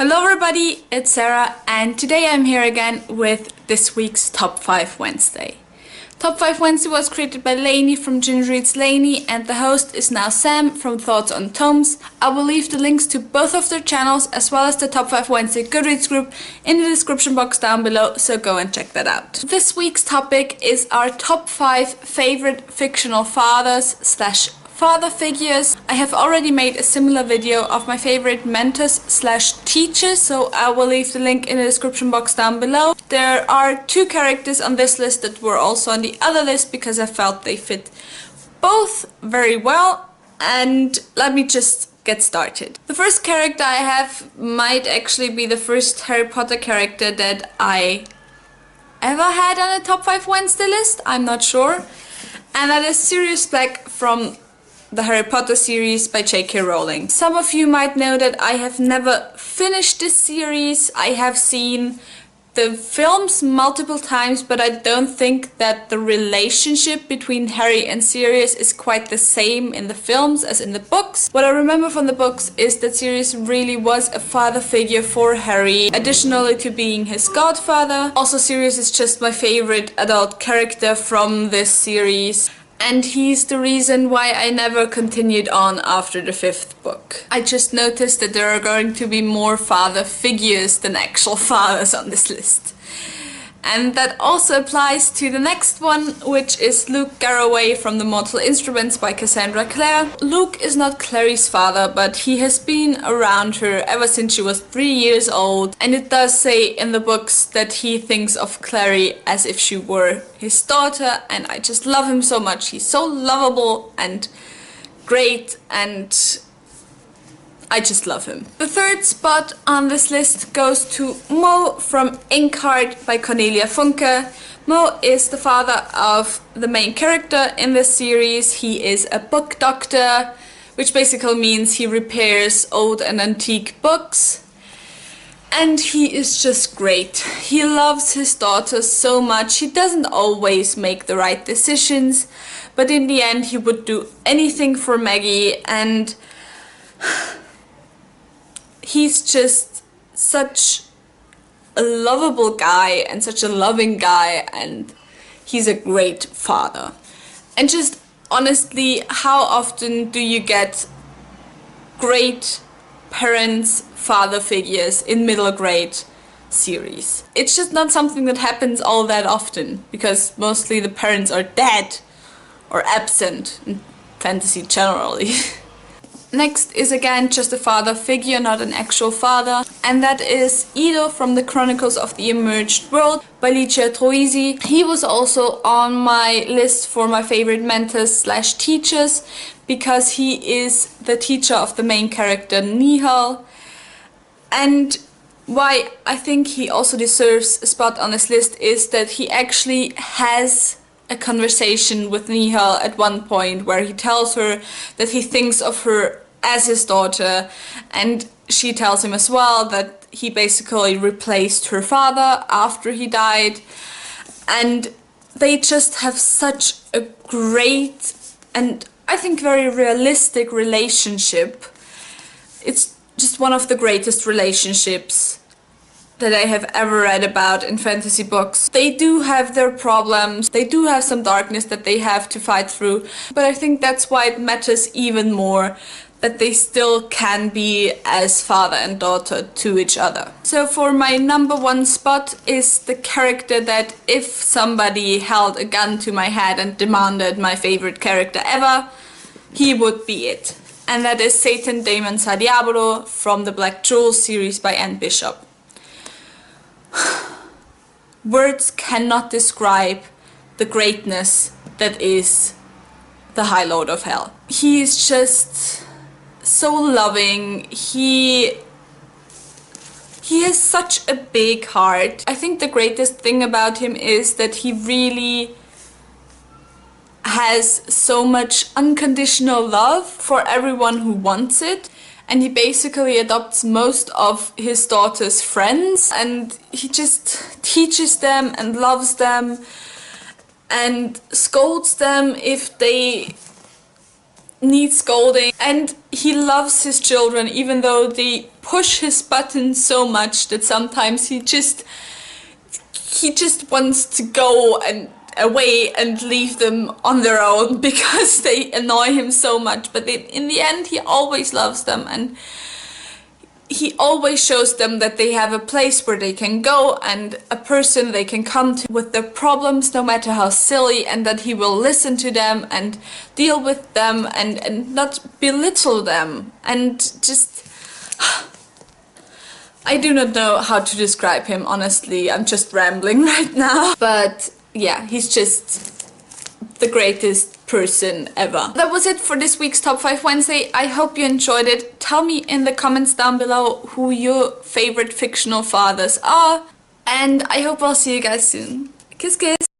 Hello everybody, it's Sarah and today I'm here again with this week's Top 5 Wednesday. Top 5 Wednesday was created by Lainey from Ginger Eats Lainey and the host is now Sam from Thoughts on Tomes. I will leave the links to both of their channels as well as the Top 5 Wednesday Goodreads group in the description box down below, so go and check that out. This week's topic is our top 5 favorite fictional fathers / father figures. I have already made a similar video of my favorite mentors / teachers, so I will leave the link in the description box down below. There are 2 characters on this list that were also on the other list because I felt they fit both very well, and let me just get started. The first character I have might actually be the first Harry Potter character that I ever had on a Top 5 Wednesday list, I'm not sure, and that is Sirius Black from the Harry Potter series by J.K. Rowling. Some of you might know that I have never finished this series. I have seen the films multiple times, but I don't think that the relationship between Harry and Sirius is quite the same in the films as in the books. What I remember from the books is that Sirius really was a father figure for Harry, additionally to being his godfather. Also, Sirius is just my favorite adult character from this series. And he's the reason why I never continued on after the 5th book. I just noticed that there are going to be more father figures than actual fathers on this list. And that also applies to the next one, which is Luke Garraway from The Mortal Instruments by Cassandra Clare. Luke is not Clary's father, but he has been around her ever since she was 3 years old. And it does say in the books that he thinks of Clary as if she were his daughter, and I just love him so much. He's so lovable and great, and I just love him. The 3rd spot on this list goes to Mo from Incurred by Cornelia Funke. Mo is the father of the main character in this series. He is a book doctor, which basically means he repairs old and antique books. And he is just great. He loves his daughter so much. He doesn't always make the right decisions, but in the end he would do anything for Maggie, and he's just such a lovable guy and such a loving guy, and he's a great father. And just honestly, how often do you get great parents, father figures in middle grade series? It's just not something that happens all that often, because mostly the parents are dead or absent in fantasy generally. Next is again just a father figure, not an actual father, and that is Ido from the Chronicles of the Emerged World by Licia Troisi. He was also on my list for my favorite mentors / teachers because he is the teacher of the main character Nihal, and why I think he also deserves a spot on this list is that he actually has a conversation with Nihal at one point where he tells her that he thinks of her as his daughter, and she tells him as well that he basically replaced her father after he died, and they just have such a great and I think very realistic relationship. It's just one of the greatest relationships that I have ever read about in fantasy books. They do have their problems, they do have some darkness that they have to fight through, but I think that's why it matters even more that they still can be as father and daughter to each other. So for my number 1 spot is the character that if somebody held a gun to my head and demanded my favorite character ever, he would be it. And that is Satan Daemon Sa Diabolo from the Black Jewel series by Anne Bishop. Words cannot describe the greatness that is the High Lord of Hell. He is just so loving. He has such a big heart. I think the greatest thing about him is that he really has so much unconditional love for everyone who wants it. And he basically adopts most of his daughter's friends, and he just teaches them and loves them and scolds them if they needs scolding, and he loves his children even though they push his buttons so much that sometimes he just wants to go and away and leave them on their own because they annoy him so much. But in the end, he always loves them, and he always shows them that they have a place where they can go and a person they can come to with their problems, no matter how silly, and that he will listen to them and deal with them and not belittle them. And just... I do not know how to describe him, honestly. I'm just rambling right now. But yeah, he's just the greatest person ever. That was it for this week's Top 5 Wednesday. I hope you enjoyed it. Tell me in the comments down below who your favorite fictional fathers are. And I hope I'll see you guys soon. Kiss kiss!